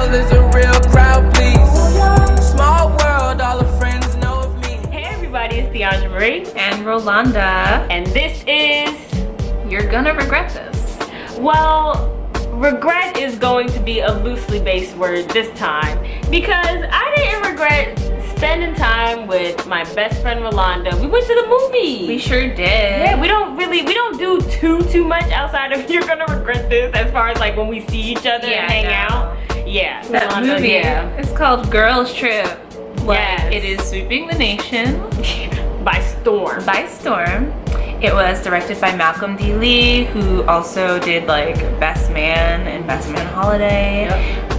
world is a real crowd, please. Small world, all the friends know of me. Hey everybody, it's Diandra Marie and Rolonda, and this is You're Gonna Regret This. Well, regret is going to be a loosely based word this time because I didn't regret spending time with my best friend Rolonda. We went to the movie. We sure did. Yeah, we don't do too much outside of You're Gonna Regret This as far as like when we see each other and hang out. Yeah, that Rolonda, movie is called Girls Trip. Yes. It is sweeping the nation by storm. By storm. It was directed by Malcolm D. Lee, who also did like Best Man and Best Man Holiday. Yep.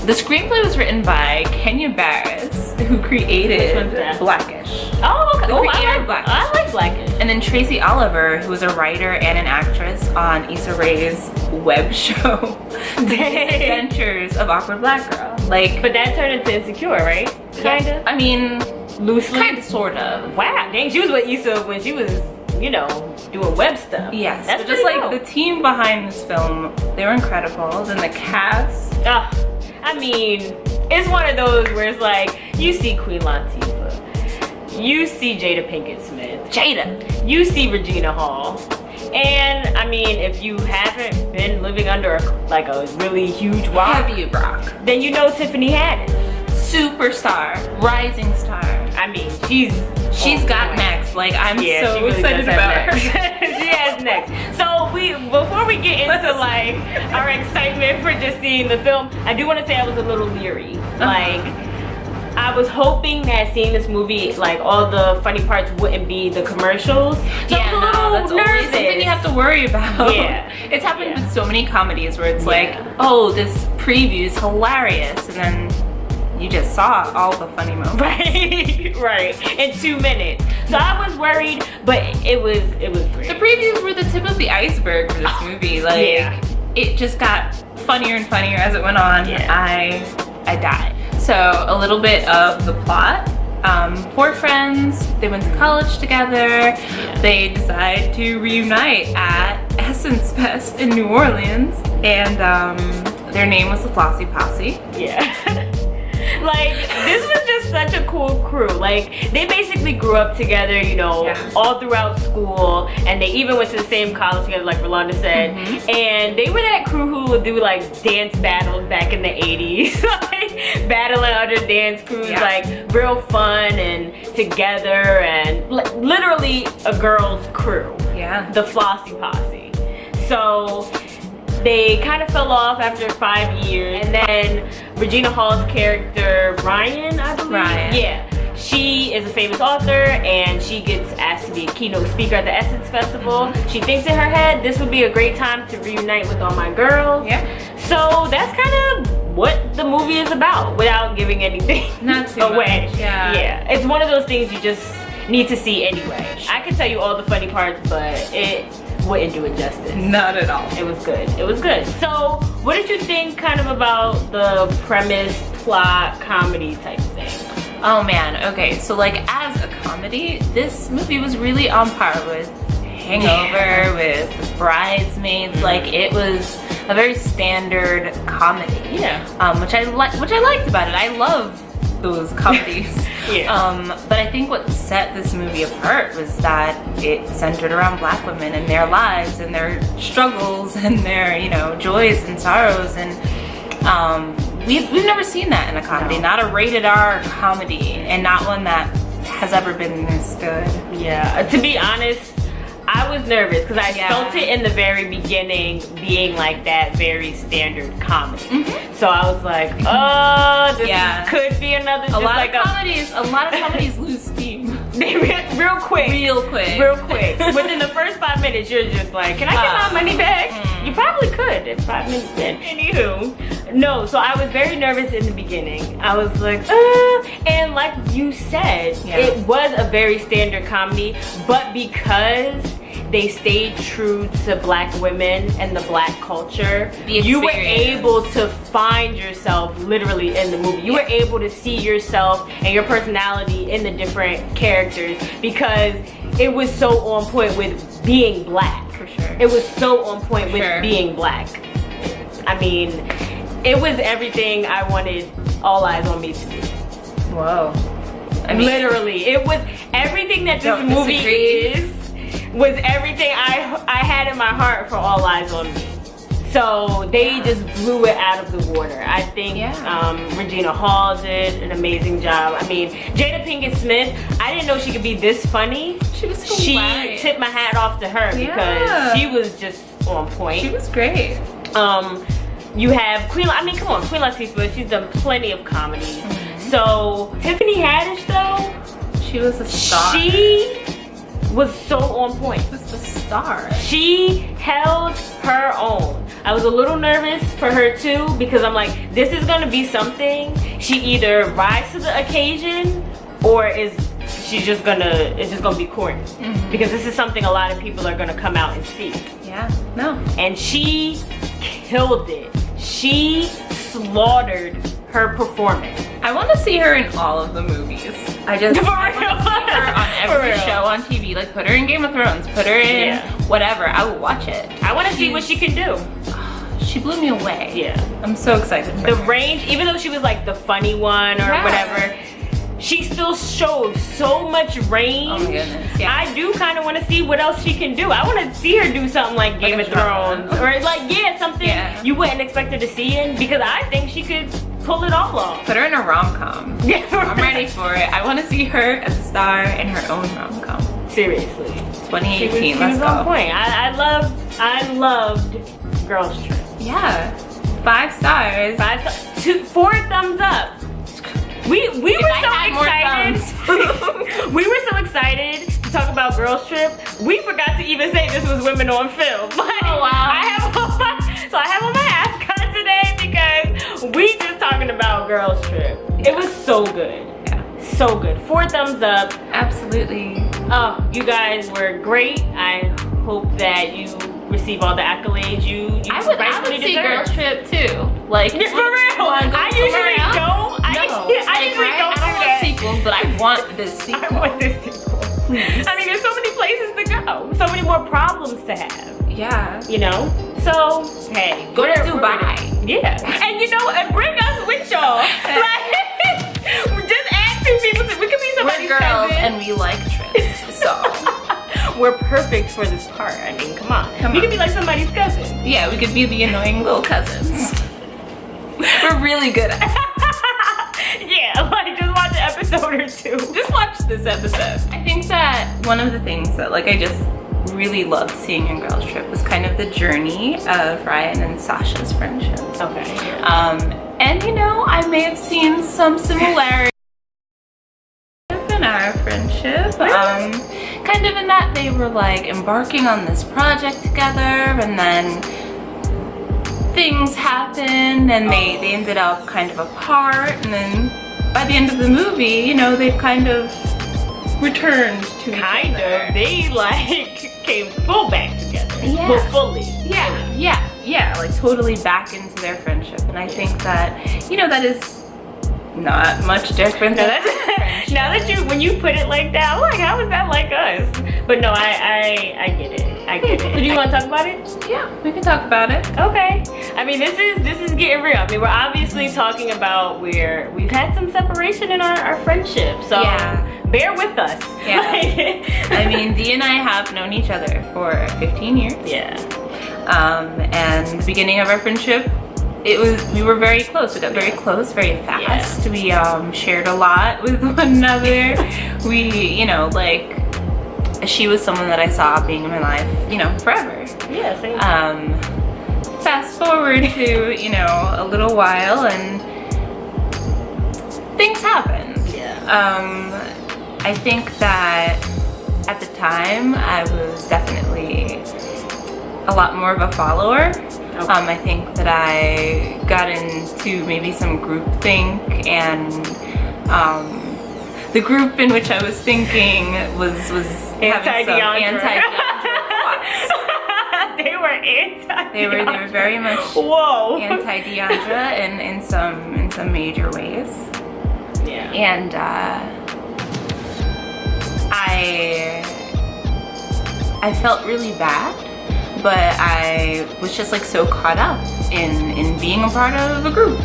The screenplay was written by Kenya Barris, who created Blackish. Oh, okay. I like Blackish. And then Tracy Oliver, who was a writer and an actress on Issa Rae's web show, The Adventures of Awkward Black Girl. But that turned into Insecure, right? Kinda. I mean, loosely. Kinda, sorta. Wow, dang, she was with Issa when she was, you know, doing web stuff. Yes, that's just like dope. the team behind this film, they were incredible. Then the cast. I mean, it's one of those where it's like, you see Queen Latifah, you see Jada Pinkett-Smith, you see Regina Hall, and I mean, if you haven't been living under a really huge rock, Heavy rock, then you know Tiffany Haddish. Superstar, rising star. I mean, she's got next. Like, I'm so really excited about her. She has next. So before we get into like our excitement for just seeing the film, I do want to say I was a little leery. Like, I was hoping that seeing this movie, like all the funny parts wouldn't be the commercials. So that's always something you have to worry about. Yeah, it's happened with so many comedies where it's like, oh, this preview is hilarious, and then you just saw all the funny moments. Right, in 2 minutes. So I was worried, but it was great. The previews were the tip of the iceberg for this movie. Like, it just got funnier and funnier as it went on. I died. So a little bit of the plot. 4 friends, they went to college together. They decide to reunite at Essence Fest in New Orleans, and their name was the Flossy Posse. Like, this was just such a cool crew. Like, they basically grew up together, you know, all throughout school, and they even went to the same college together, like Rolonda said. And they were that crew who would do like dance battles back in the 80s, like battling other dance crews, like real fun and together, and literally a girls' crew. The Flossy Posse. So they kind of fell off after 5 years, and then Regina Hall's character, Ryan, I believe. She is a famous author, and she gets asked to be a keynote speaker at the Essence Festival. She thinks in her head, this would be a great time to reunite with all my girls. So that's kind of what the movie is about, without giving anything away. It's one of those things you just need to see anyway. I could tell you all the funny parts, but it wouldn't do it justice. Not at all. It was good. It was good. So, what did you think kind of about the premise, plot, comedy type thing? Oh man, okay, so like as a comedy, this movie was really on par with Hangover, with Bridesmaids. Like, it was a very standard comedy. Which I liked about it. I love those comedies. But I think what set this movie apart was that it centered around Black women and their lives and their struggles and their, you know, joys and sorrows, and we've never seen that in a comedy. Not a rated R comedy, and not one that has ever been this good. To be honest, I was nervous because I felt it in the very beginning being like that very standard comedy. So I was like, oh, this could be another. A lot of comedies lose steam. real quick. Within the first 5 minutes, you're just like, can I get my money back? You probably could at 5 minutes in. Anywho, no. So I was very nervous in the beginning. I was like, and like you said, it was a very standard comedy, but because they stayed true to Black women and the Black culture, you were able to find yourself literally in the movie. You were able to see yourself and your personality in the different characters because it was so on point with being Black. For sure. It was so on point with being Black. I mean, It was everything I wanted All Eyes on Me to be. Whoa. I mean, literally, it was everything that this movie is. Was everything I had in my heart for All Eyes on Me. So they just blew it out of the water. I think Regina Hall did an amazing job. I mean, Jada Pinkett-Smith, I didn't know she could be this funny. She was hilarious. She tipped my hat off to her because she was just on point. She was great. You have Queen, I mean, come on, Queen Latifah, she's done plenty of comedy. So Tiffany Haddish though, she was a star. She was so on point. She was the star. She held her own. I was a little nervous for her too because I'm like, this is gonna be something. She either rises to the occasion or it's just gonna be corny. Because this is something a lot of people are gonna come out and see. Yeah, no. And she killed it. She slaughtered her performance. I want to see her in all of the movies. I want to see her on every show on TV. Like, put her in Game of Thrones, put her in whatever. I will watch it. I want to see what she can do. She blew me away. Yeah. I'm so excited for the her. range, even though she was like the funny one or whatever, she still showed so much range. Oh my goodness, yeah. I do kind of want to see what else she can do. I want to see her do something like Game of Thrones. Or like, something you wouldn't expect her to see in, because I think she could pull it all off. Put her in a rom-com. Yeah, I'm ready for it. I want to see her as a star in her own rom-com. Seriously. 2018, she let's was go. On point. I loved Girls Trip. Yeah. 5 stars. 4 thumbs up. We were so excited. We were so excited to talk about Girls Trip. We forgot to even say this was women on film. Like, oh wow. I have on my ascot today because we just talking about Girls Trip. It was so good. Yeah. So good. 4 thumbs up. Absolutely. Oh, you guys were great. I hope that you receive all the accolades you I would see Girls Trip too. Like, for real. I usually don't. I usually don't do that. Sequels, but I want this sequel. I want this sequel. Please. I mean, there's so many places to go. So many more problems to have. Yeah. You know? So, hey. Go to Dubai. Yeah. And you know, and bring us with y'all. Like, just add 2 people. We could be somebody's We're girls cousin. and we like trips. So. We're perfect for this part. I mean, come on. We could be like somebody's cousin. Yeah, we could be the annoying little cousins. We're really good at it. Yeah, like just watch an episode or 2. Just watch this episode. I think that one of the things that I just really loved seeing in Girls Trip was kind of the journey of Ryan and Sasha's friendship. Okay. And you know, I may have seen some similarities in our friendship. Kind of in that they were like embarking on this project together, and then things happened and they ended up kind of apart, and then by the end of the movie, you know, they've kind of returned to kind of. They like came full back together. Yeah. Well, fully. Yeah, like totally back into their friendship. And I think that, you know, that is not much different. No, now that when you put it like that, I'm like, how is that like us? But no, I get it. I get it. So do you want to talk about it? Yeah, we can talk about it. Okay. I mean, this is getting real. I mean, we're obviously talking about where we've had some separation in our friendship. So bear with us. Yeah. I mean, Dee and I have known each other for 15 years. Yeah. And the beginning of our friendship, we were very close. We got very close very fast. Yeah. We shared a lot with one another. We, you know, like, she was someone that I saw being in my life, you know, forever. Yeah, same. Fast forward to, you know, a little while and things happened. Yeah. I think that at the time I was definitely a lot more of a follower. Okay. I think that I got into maybe some groupthink, and the group in which I was thinking was anti-Diandra. Anti-Diandra. They were anti-Diandra. They were very much anti-Diandra in some major ways. Yeah. And I felt really bad but I was just like so caught up in being a part of a group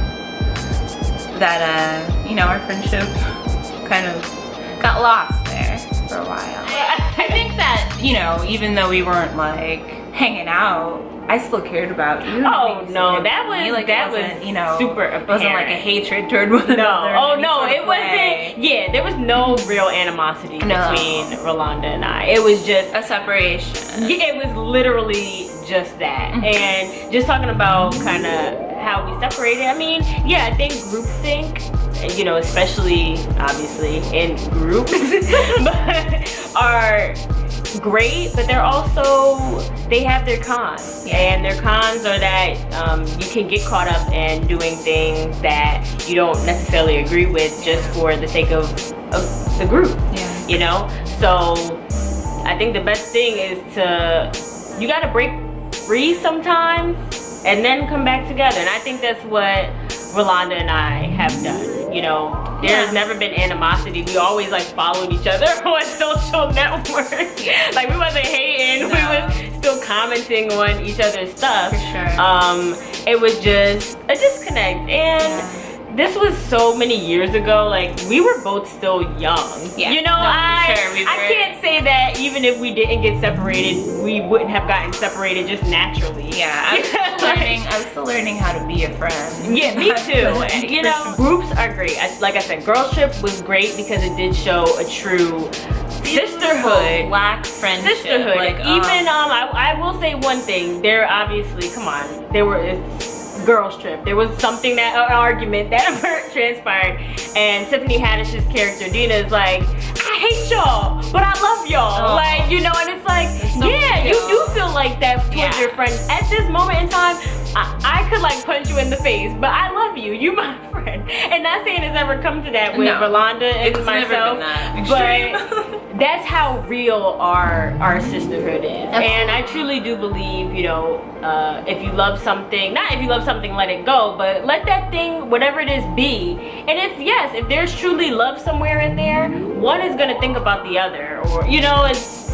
that, you know, our friendship kind of got lost there for a while. I think that, you know, even though we weren't like hanging out, I still cared about you. Oh no, that was like, that was, you know, super apparent. It wasn't like a hatred toward one another. No, oh no, it wasn't. Yeah, there was no real animosity between Rolonda and I. It was just a separation. Yeah, it was literally just that. And just talking about kind of how we separated. I mean, yeah, I think groupthink, you know, especially obviously in groups, but are great, but they're also, they have their cons. And their cons are that you can get caught up in doing things that you don't necessarily agree with just for the sake of the group. Yeah. You know? So I think the best thing is to, you gotta break free sometimes and then come back together. And I think that's what Rolonda and I have done. You know, there's never been animosity. We always like followed each other on social networks. Like we wasn't hating, we was still commenting on each other's stuff. For sure. It was just a disconnect. And this was so many years ago. Like we were both still young. Yeah. You know, I can't say that even if we didn't get separated, we wouldn't have gotten separated just naturally. Yeah, I was still learning how to be a friend. Yeah, me too. You know, groups are great. Like I said, Girl Trip was great because it did show a true sisterhood, black friendship. Sisterhood. Like, even I will say one thing. There obviously, come on, there were. Girls Trip. There was something that an argument that transpired, and Tiffany Haddish's character Dina is like, I hate y'all, but I love y'all. Like, you know, and it's like, you do feel like that towards your friends. At this moment in time, I could like punch you in the face, but I love you. You my friend. And not saying it's ever come to that with Rolonda and myself, but that's how real our sisterhood is. Absolutely. And I truly do believe, you know, if you love something, not if you love something, let it go, but let that thing, whatever it is, be. And if there's truly love somewhere in there, one is gonna think about the other, or you know,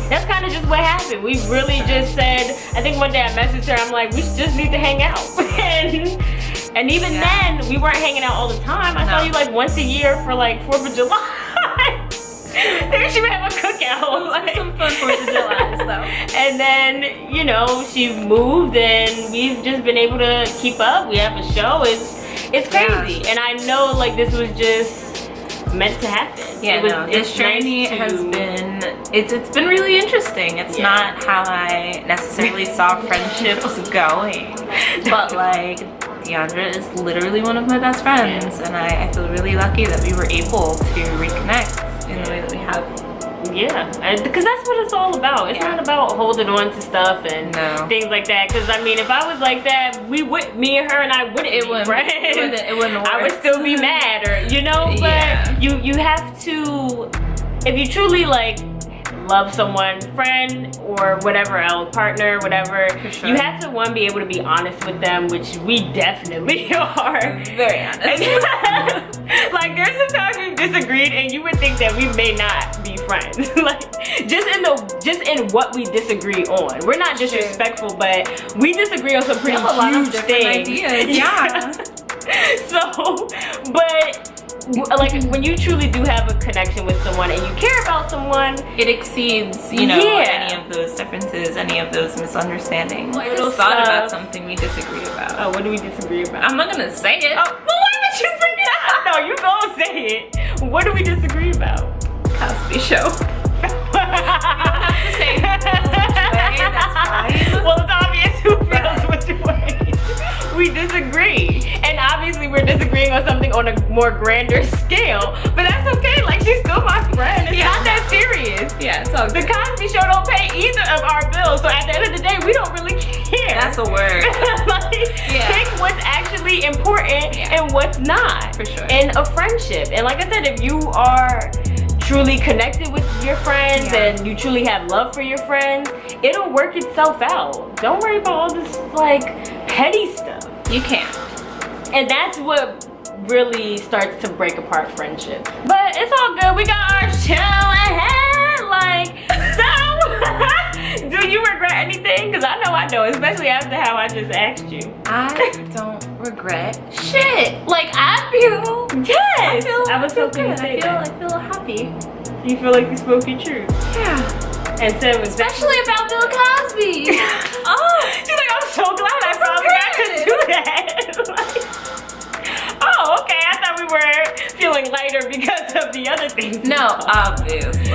that's kind of just what happened. We really just said, I think one day I messaged her, I'm like, we just need to hang out. and even then, we weren't hanging out all the time. I saw you like once a year for like 4th of July. Maybe she would have a cookout. Like, some fun 4th of July stuff. And then, you know, she moved and we've just been able to keep up. We have a show. It's crazy. And I know like this was just meant to happen. Yeah, this journey has been, it's been really interesting. It's not how I necessarily saw friendships going, but like Diandra is literally one of my best friends, and I feel really lucky that we were able to reconnect in the way that we have. Yeah, because that's what it's all about. It's not about holding on to stuff and things like that. Because I mean, if I was like that, me and her and I wouldn't be friends. It wouldn't work. I would still be mad, or you know. But you have to, if you truly like love someone, friend or whatever else, partner, whatever, you have to be able to be honest with them, which we definitely are. Very honest. Like there's sometimes we've disagreed and you would think that we may not be friends. Like just in what we disagree on. We're not disrespectful, but we disagree on some pretty huge things. Ideas. Yeah. So, but like when you truly do have a connection with someone and you care about someone, it exceeds, you know, any of those differences, any of those misunderstandings. I just thought about something we disagree about. Oh, what do we disagree about? I'm not gonna say it. Oh, well, why would you bring it up? No, you gonna say it. What do we disagree about? Cosby Show. You don't have to say that's fine. Well, it's obvious who feels which way. We disagree, and obviously we're disagreeing on something on a more grander scale, but that's okay. Like, she's still my friend. It's not that serious. Yeah, it's all good. The Cosby Show don't pay either of our bills, so at the end of the day, we don't really care. That's a word. Like, pick what's actually important and what's not. For sure. In a friendship. And like I said, if you are truly connected with your friends and you truly have love for your friends, it'll work itself out. Don't worry about all this like petty stuff. You can't. And that's what really starts to break apart friendship. But it's all good. We got our show ahead. Like, so do you regret anything? Because I know I don't, especially after how I just asked you. I don't regret shit. Like, I feel... Yes! I was feel hoping good. to say I that. feel happy. You feel like you spoke your truth. Yeah. And said it was Especially about Bill Cosby. Oh, she's like, I'm so glad I finally got to do that. Like, oh, okay. I thought we were feeling lighter because of the other things. no, obviously.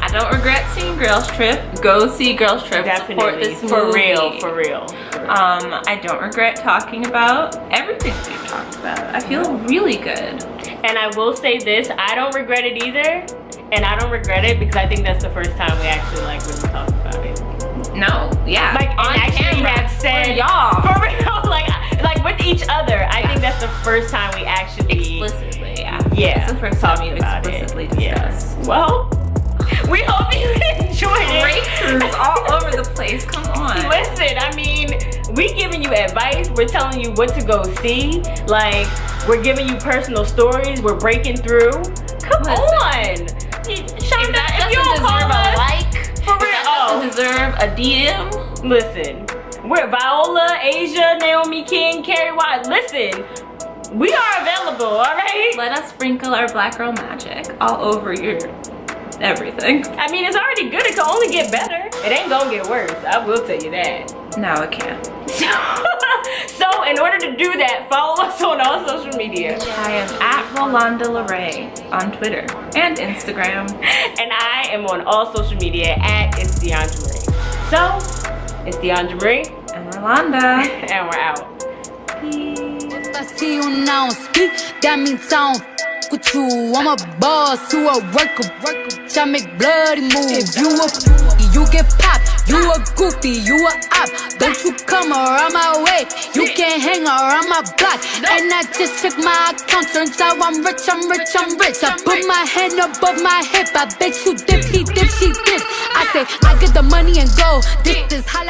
I don't regret seeing Girls Trip. Go see Girls Trip. Support Definitely. this For movie. real, for real. I don't regret talking about everything we've talked about. I feel really good. And I will say this, I don't regret it either. And I don't regret it because I think that's the first time we actually like really talked about it. No, yeah. Like, on and actually camera. have said, For y'all. for real, like with each other. I think that's the first time we actually Explicitly, yeah. Yeah, That's the first talked time we've about explicitly it. discussed. Yeah. Well, we hope you enjoyed it. Breakthroughs all over the place. Come on. Listen, I mean, we giving you advice. We're telling you what to go see. Like, we're giving you personal stories. We're breaking through. Come on. Shonda, if you don't call us, like, for real, doesn't deserve a DM. listen, we're Viola, Asia, Naomi King, Carrie White. Listen, we are available, all right? Let us sprinkle our black girl magic all over your everything. I mean, it's already good. It can only get better. It ain't gonna get worse. I will tell you that. No, it can't. So in order to do that, follow us on all social media. I am at Rolonda Larae on Twitter and Instagram. And I am on all social media at It's Diandra Marie. So, it's Diandra Marie. And Rolonda. And we're out. If I see you now speak, that means I don't with you. I'm a boss, you a worker. I make bloody moves. If you a you get popped. You a goofy, you a op. Don't you come around my way. You can't hang around my block. And I just check my account. Turns out I'm rich. I put my hand above my hip. I bet you dip, he dip, she dip. I say I get the money and go. This is how